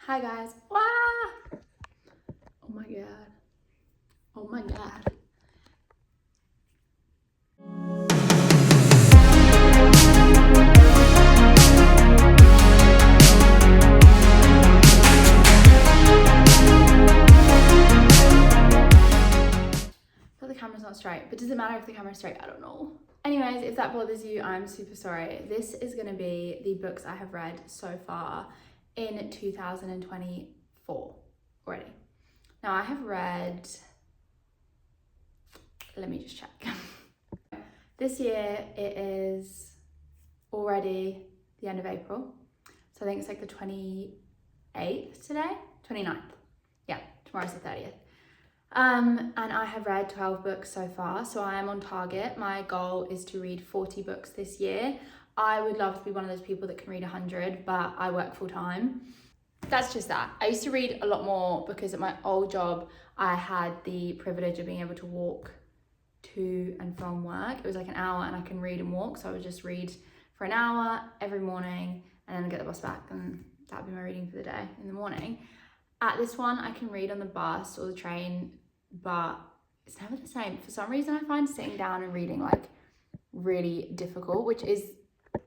Hi guys. Wow. Oh my god. Oh my god. But the camera's not straight. But does it matter if the camera's straight? I don't know. Anyways, if that bothers you, I'm super sorry. This is going to be the books I have read so far in 2024 already. Now I have read, let me just check. This year it is already the end of April. So I think it's like the 28th today, 29th. Yeah, tomorrow's the 30th. And I have read 12 books so far, so I am on target. My goal is to read 40 books this year. I would love to be one of those people that can read 100, but I work full time. That's just that. I used to read a lot more because at my old job, I had the privilege of being able to walk to and from work. It was like an hour and I can read and walk. So I would just read for an hour every morning and then get the bus back, and that would be my reading for the day in the morning. At this one, I can read on the bus or the train, but it's never the same. For some reason, I find sitting down and reading like really difficult,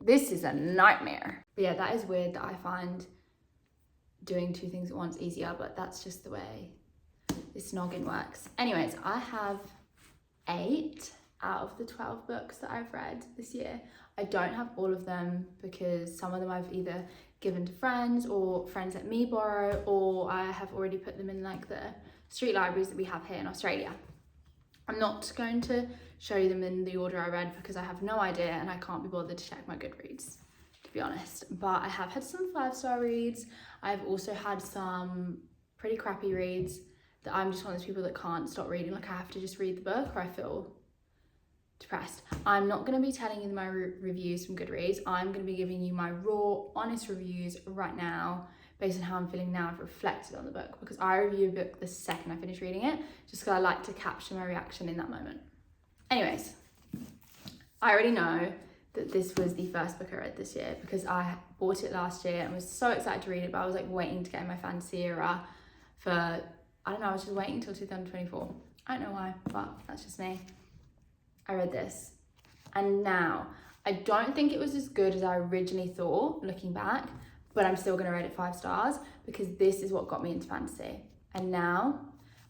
this is a nightmare. But yeah, that is weird that I find doing two things at once easier, but that's just the way this noggin works. Anyways, I have 8 out of the 12 books that I've read this year. I don't have all of them because some of them I've either given to friends or friends let me borrow, or I have already put them in like the street libraries that we have here in Australia. I'm not going to show you them in the order I read because I have no idea and I can't be bothered to check my Goodreads, to be honest. But I have had some 5-star reads. I've also had some pretty crappy reads that I'm just one of those people that can't stop reading. Like I have to just read the book or I feel depressed. I'm not going to be telling you my reviews from Goodreads. I'm going to be giving you my raw, honest reviews right now based on how I'm feeling now. I've reflected on the book because I review a book the second I finish reading it, just because I like to capture my reaction in that moment. Anyways, I already know that this was the first book I read this year because I bought it last year and was so excited to read it, but I was like waiting to get in my fantasy era for, I don't know, I was just waiting until 2024. I don't know why, but that's just me. I read this and now I don't think it was as good as I originally thought looking back, but I'm still gonna rate it 5 stars because this is what got me into fantasy. And now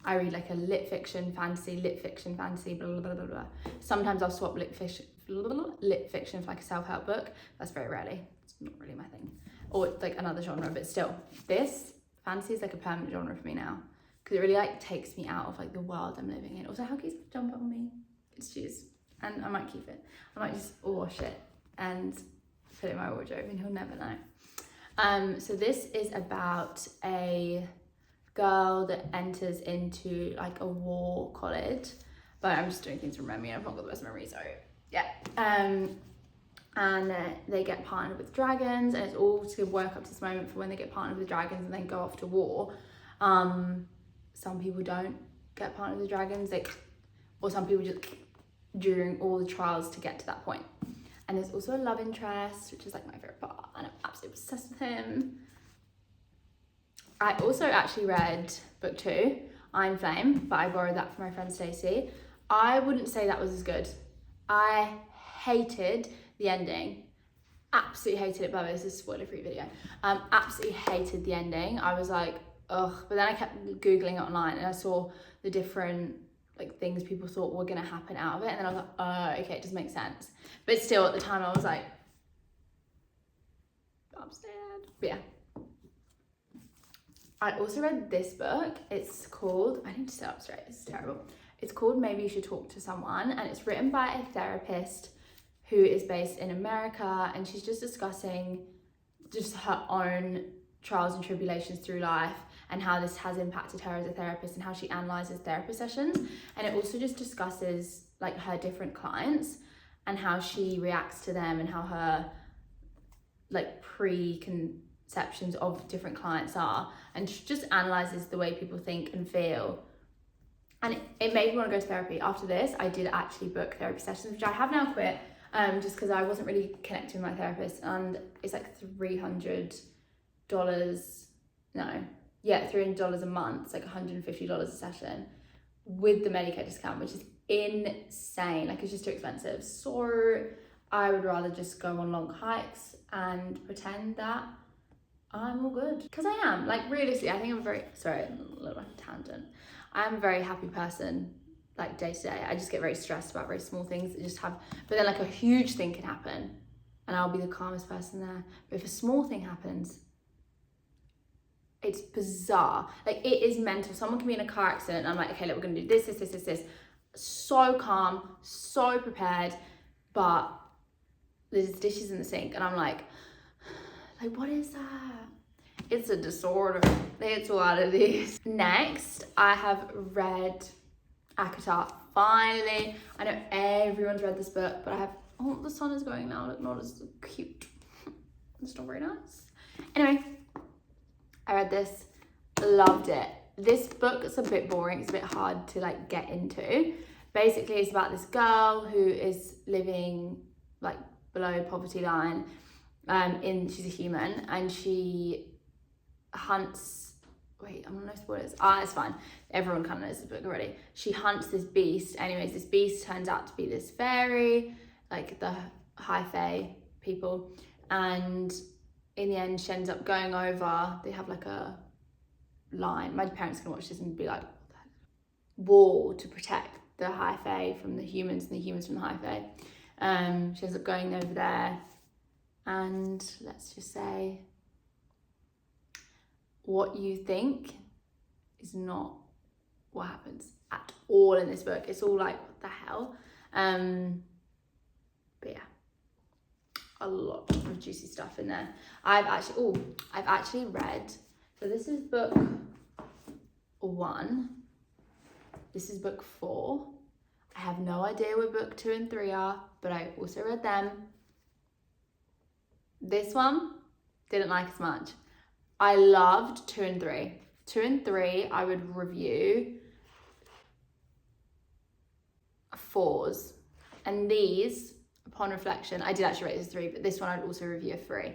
I read like a lit fiction, fantasy, blah, blah, blah, blah, blah. Sometimes I'll swap lit fiction for like a self-help book. That's very rarely, it's not really my thing. Or like another genre, but still, this fantasy is like a permanent genre for me now because it really like takes me out of like the world I'm living in. Also, how cute is the jumper on me? It's shoes, and I might keep it. I might just wash it and put it in my wardrobe and he'll never know. So this is about a girl that enters into like a war college, but I'm just doing things from memory. I've not got the best memory, so yeah. And they get partnered with dragons, and it's all to work up to this moment for when they get partnered with dragons and then go off to war. Some people don't get partnered with dragons, or some people just during all the trials to get to that point. And there's also a love interest, which is like my favorite part, and I'm absolutely obsessed with him. I also actually read book 2, Iron Flame, but I borrowed that from my friend Stacey. I wouldn't say that was as good. I hated the ending. Absolutely hated it, by the way, this is a spoiler-free video. Absolutely hated the ending. I was like, ugh. But then I kept Googling it online and I saw the different like things people thought were gonna happen out of it, and then I was like, oh, okay, it does make sense. But still, at the time, I was like, I'm sad. But yeah. I also read this book. It's called, I need to sit up straight, it's terrible. It's called Maybe You Should Talk to Someone, and it's written by a therapist who is based in America, and she's just discussing just her own trials and tribulations through life and how this has impacted her as a therapist and how she analyzes therapy sessions. And it also just discusses like her different clients and how she reacts to them and how her like preconceptions of different clients are, and she just analyzes the way people think and feel. And it made me want to go to therapy. After this, I did actually book therapy sessions, which I have now quit just because I wasn't really connecting with my therapist, and it's like $300 $300 a month. It's like $150 a session with the Medicare discount, which is insane. Like, it's just too expensive. So I would rather just go on long hikes and pretend that I'm all good, because I am. Like, realistically, I think I'm sorry, a little tangent. I'm a very happy person, like, day to day. I just get very stressed about very small things that just but then like a huge thing can happen and I'll be the calmest person there. But if a small thing happens, it's bizarre. Like, it is mental. Someone can be in a car accident and I'm like, okay, look, we're gonna do this. So calm, so prepared, but there's dishes in the sink and I'm like, what is that? It's a disorder. That's what it is. Next, I have read ACOTAR, finally. I know everyone's read this book, but I have, oh, the sun is going now, look, not as cute. It's not very nice. Anyway, I read this, loved it. This book is a bit boring, it's a bit hard to like get into. Basically, it's about this girl who is living like below poverty line. She's a human and she hunts, wait, I'm gonna spoil this. It's fine. Everyone kind of knows the book already. She hunts this beast. Anyways, this beast turns out to be this fairy, like the high fae people. And in the end, she ends up going over, they have like a line. My parents can watch this and be like, what the heck? Wall to protect the high fae from the humans and the humans from the high fae. She ends up going over there. And let's just say, what you think is not what happens at all in this book. It's all like, what the hell? But yeah, a lot of juicy stuff in there. I've actually read, so this is book 1. This is book 4. I have no idea where book 2 and 3 are, but I also read them. This one, didn't like as much. I loved 2 and 3. 2 and 3, I would review 4s. And these, upon reflection, I did actually rate this 3, but this one I'd also review a 3.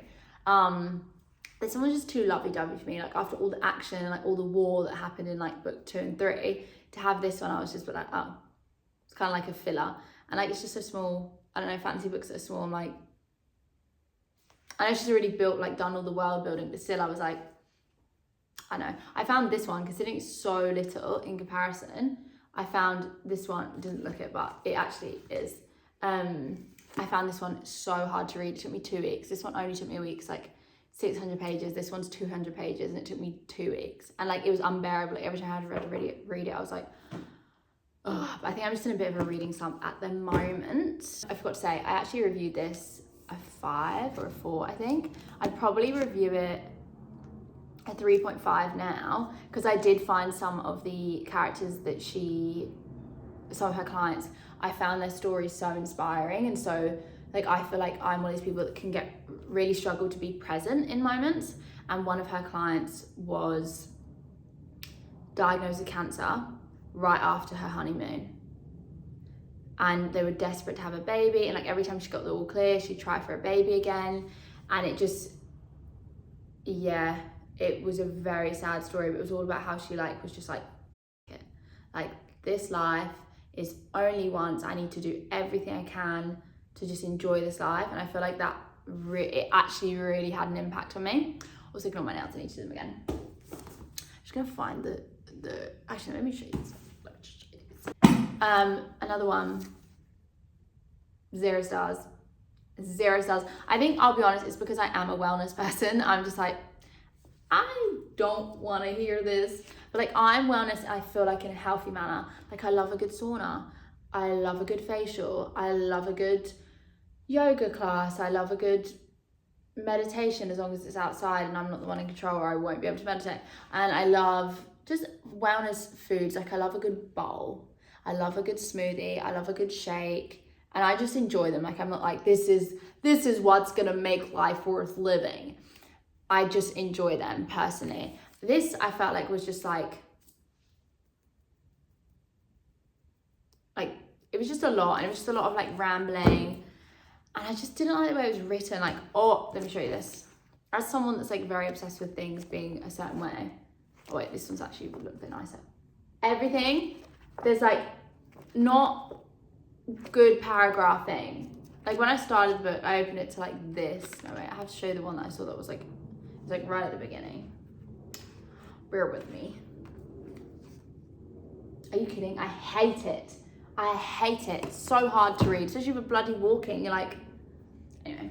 This one was just too lovey-dovey for me. Like, after all the action and like all the war that happened in like book 2 and 3, to have this one, I was just like, oh, it's kind of like a filler. And like, it's just so small. I don't know, fantasy books that are small, I'm like, I know she's already built, like done all the world building, but still I was like, I know. I found this one, considering it's so little in comparison, I found this one, didn't look it, but it actually is. I found this one so hard to read. It took me 2 weeks. This one only took me a week. It's like 600 pages. This one's 200 pages and it took me 2 weeks. And like, it was unbearable. Like, every time I had to read it, I was like, oh, I think I'm just in a bit of a reading slump at the moment. I forgot to say, I actually reviewed this a 5 or a 4, I think. I'd probably review it a 3.5 now, because I did find some of the characters that some of her clients, I found their stories so inspiring. And so like, I feel like I'm one of these people that can really struggle to be present in moments. And one of her clients was diagnosed with cancer right after her honeymoon. And they were desperate to have a baby, and like, every time she got the all clear, she'd try for a baby again. And it just, yeah, it was a very sad story, but it was all about how she like was just like, this life is only once. I need to do everything I can to just enjoy this life. And I feel like that it actually really had an impact on me. Also, ignore my nails, I need to do them again. I'm just gonna find the actually, let me show you this. Another one, 0 stars. 0 stars. I think, I'll be honest, it's because I am a wellness person. I'm just like, I don't want to hear this. But like, I'm wellness, and I feel like in a healthy manner. Like, I love a good sauna. I love a good facial. I love a good yoga class. I love a good meditation, as long as it's outside and I'm not the one in control, or I won't be able to meditate. And I love just wellness foods. Like, I love a good bowl. I love a good smoothie. I love a good shake. And I just enjoy them. Like, I'm not like, this is what's gonna make life worth living. I just enjoy them personally. This, I felt like, was just like it was just a lot, and it was just a lot of like rambling, and I just didn't like the way it was written. Like, oh, let me show you this. as someone that's like very obsessed with things being a certain way, oh wait, this one's actually a little bit nicer. Everything, there's like not good paragraphing. Like when I started the book, I opened it to like this. No wait, I have to show you the one that I saw that was like, it was like right at the beginning. Bear with me. Are you kidding? I hate it. I hate it. It's so hard to read, especially with bloody walking. You're like, anyway.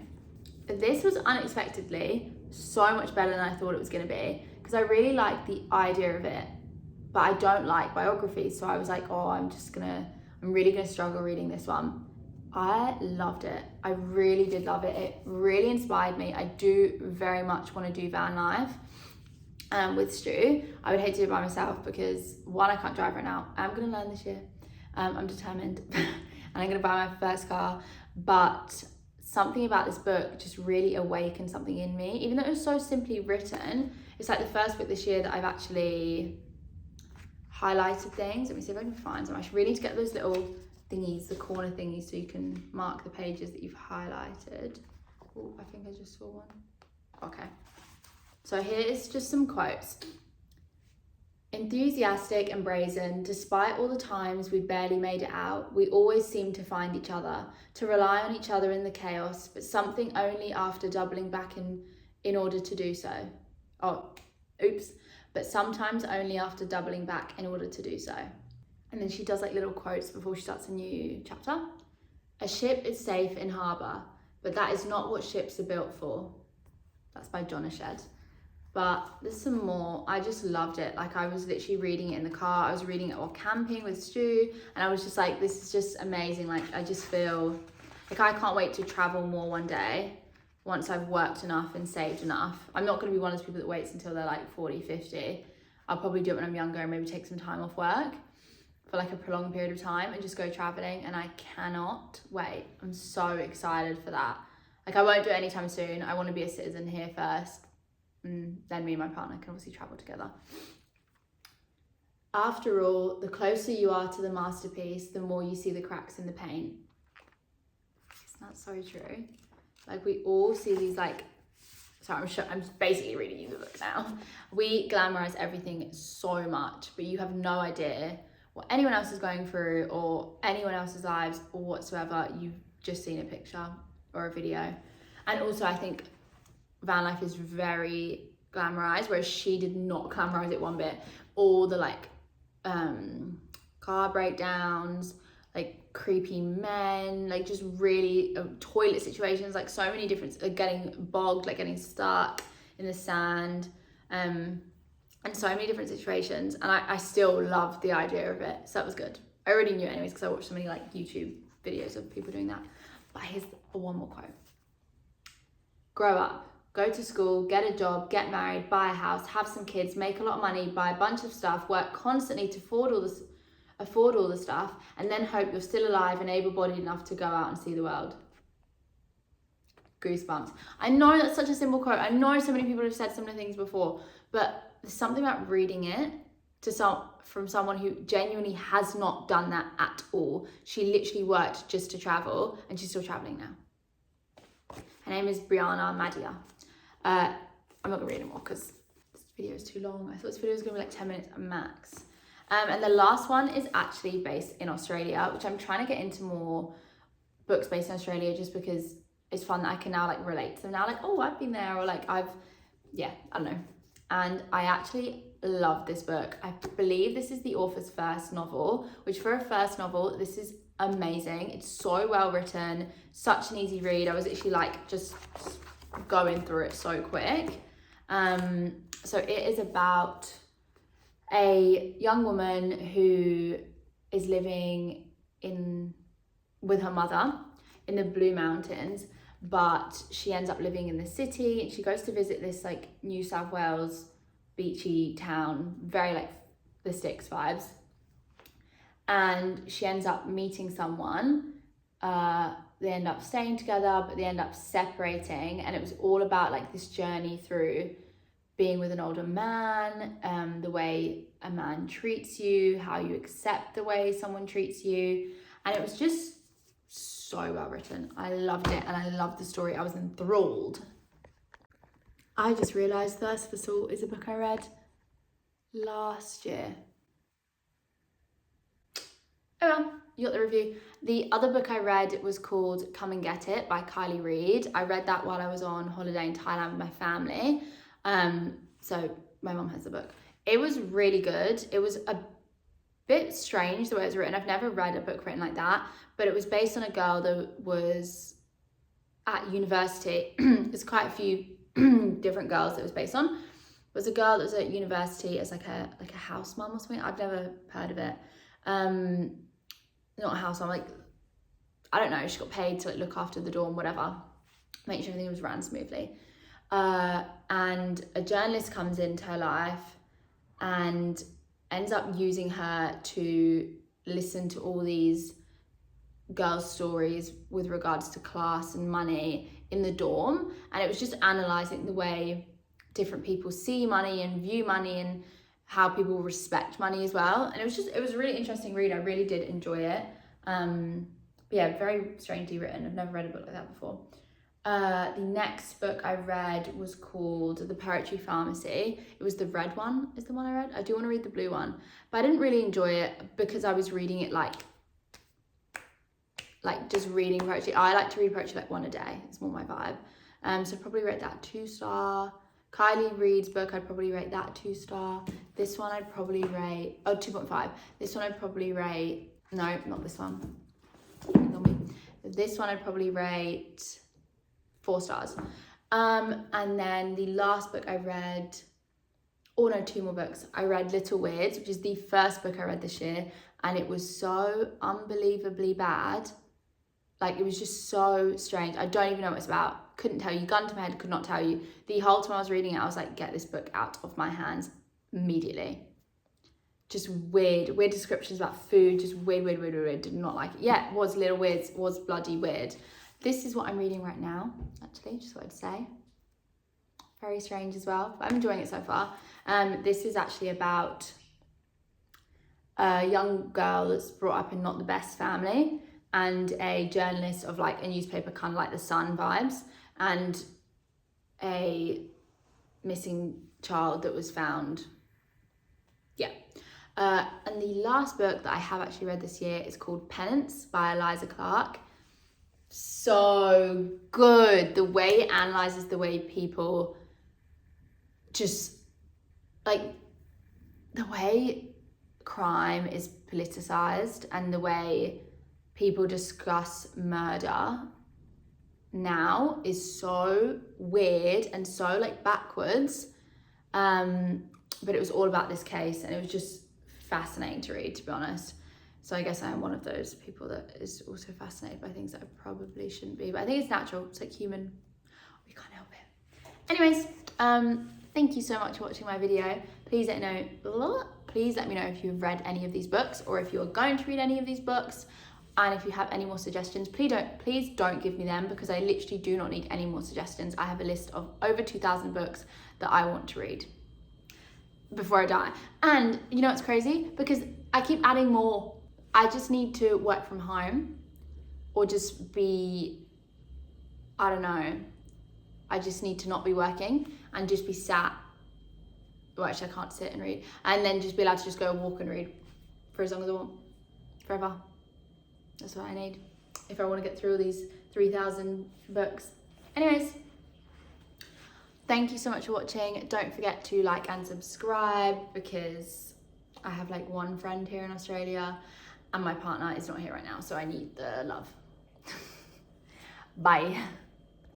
This was unexpectedly so much better than I thought it was going to be, because I really like the idea of it, but I don't like biographies. So I was like, oh, I'm really going to struggle reading this one. I loved it. I really did love it. It really inspired me. I do very much want to do van life with Stu. I would hate to do it by myself because one, I can't drive right now. I'm going to learn this year. I'm determined and I'm going to buy my first car. But something about this book just really awakened something in me. Even though it was so simply written, it's like the first book this year that I've actually highlighted things. Let me see if I can find some. I should really need to get those little thingies, the corner thingies, so you can mark the pages that you've highlighted. Oh, I think I just saw one. Okay. So here's just some quotes. Enthusiastic and brazen, despite all the times we barely made it out, we always seemed to find each other, to rely on each other in the chaos, but something only after doubling back in order to do so. Oh, oops. But sometimes only after doubling back in order to do so. And then she does like little quotes before she starts a new chapter. A ship is safe in harbour, but that is not what ships are built for. That's by Donna Shed. But there's some more. I just loved it. Like I was literally reading it in the car. I was reading it while camping with Stu, and I was just like, this is just amazing. Like I just feel like I can't wait to travel more one day once I've worked enough and saved enough. I'm not going to be one of those people that waits until they're like 40, 50. I'll probably do it when I'm younger and maybe take some time off work for like a prolonged period of time and just go traveling, and I cannot wait. I'm so excited for that. Like I won't do it anytime soon. I want to be a citizen here first, and then me and my partner can obviously travel together. After all, the closer you are to the masterpiece, the more you see the cracks in the paint. Isn't that so true? Like we all see these like, sorry, I'm basically reading you the book now. We glamorize everything so much, but you have no idea what anyone else is going through or anyone else's lives or whatsoever. You've just seen a picture or a video. And also I think van life is very glamorized, whereas she did not glamorize it one bit. All the like car breakdowns, like creepy men, like just really toilet situations, like so many different, like getting bogged, like getting stuck in the sand, and so many different situations. And I still loved the idea of it, so that was good. I already knew anyways because I watched so many like YouTube videos of people doing that. But here's one more quote. Grow up, go to school, get a job, get married, buy a house, have some kids, make a lot of money, buy a bunch of stuff, work constantly to afford all the stuff, and then hope you're still alive and able-bodied enough to go out and see the world. Goosebumps. I know that's such a simple quote. I know so many people have said similar things before, but there's something about reading it from someone who genuinely has not done that at all. She literally worked just to travel, and she's still traveling now. Her name is Brianna Madia. I'm not gonna read anymore because this video is too long. I thought this video was gonna be like 10 minutes max. And the last one is actually based in Australia, which I'm trying to get into more books based in Australia just because it's fun that I can now like relate to them now. Like, oh, I've been there, or like I don't know. And I actually love this book. I believe this is the author's first novel, which for a first novel, this is amazing. It's so well written, such an easy read. I was actually like just going through it so quick. So it is about a young woman who is living with her mother in the Blue Mountains, but she ends up living in the city, and she goes to visit this like New South Wales beachy town, very like the Sticks vibes. And she ends up meeting someone. They end up staying together, but they end up separating. And it was all about like this journey through being with an older man, the way a man treats you, how you accept the way someone treats you. And it was just so well written. I loved it, and I loved the story. I was enthralled. I just realised Thirst for Salt is a book I read last year. Oh well, you got the review. The other book I read was called Come and Get It by Kylie Reid. I read that while I was on holiday in Thailand with my family. So my mum has the book. It was really good. It was a bit strange the way it was written. I've never read a book written like that, but it was based on a girl that was at university. There's quite a few different girls that it was based on. It was a girl that was at university as like a house mum or something. I've never heard of it. Not a house mum, like, I don't know, she got paid to like look after the dorm, whatever, make sure everything was ran smoothly. And a journalist comes into her life and ends up using her to listen to all these girls' stories with regards to class and money in the dorm. And it was just analysing the way different people see money and view money and how people respect money as well. And it was a really interesting read. I really did enjoy it. Yeah, very strangely written. I've never read a book like that before. The next book I read was called The Poetry Pharmacy. It was the red one is the one I read. I do want to read the blue one, but I didn't really enjoy it because I was reading it like just reading poetry. I like to read poetry like one a day. It's more my vibe. So I'd probably rate that 2-star. Kylie Reid's book, I'd probably rate that 2-star. This one I'd probably rate, 2.5. This one I'd probably rate, no, not this one. Ignore me. This one I'd probably rate 4 stars. And then the last book I read, 2 more books. I read Little Weirds, which is the first book I read this year, and it was so unbelievably bad. Like, it was just so strange. I don't even know what it's about. Couldn't tell you. Gun to my head, could not tell you. The whole time I was reading it, I was like, get this book out of my hands immediately. Just weird descriptions about food. Just weird. Did not like it. Yeah, it was Little Weirds. Was bloody weird. This is what I'm reading right now, actually. Just what I'd say. Very strange as well. But I'm enjoying it so far. This is actually about a young girl that's brought up in not the best family, and a journalist of like a newspaper, kind of like The Sun vibes, and a missing child that was found. Yeah. And the last book that I have actually read this year is called Penance by Eliza Clark. So good. The way it analyzes the way people just, like, the way crime is politicized and the way people discuss murder now is so weird and so like backwards. But it was all about this case, and it was just fascinating to read, to be honest. So I guess I am one of those people that is also fascinated by things that I probably shouldn't be, but I think it's natural. It's like human, we can't help it. Anyways, thank you so much for watching my video. Please let me know if you've read any of these books, or if you're going to read any of these books. And if you have any more suggestions, please don't give me them, because I literally do not need any more suggestions. I have a list of over 2,000 books that I want to read before I die. And you know what's crazy? Because I keep adding more. I just need to work from home, or just be, I don't know. I just need to not be working and just be sat. Well, actually I can't sit and read. And then just be allowed to just go walk and read for as long as I want. Forever. That's what I need if I want to get through all these 3,000 books. Anyways, thank you so much for watching. Don't forget to like and subscribe, because I have like one friend here in Australia and my partner is not here right now, so I need the love. Bye.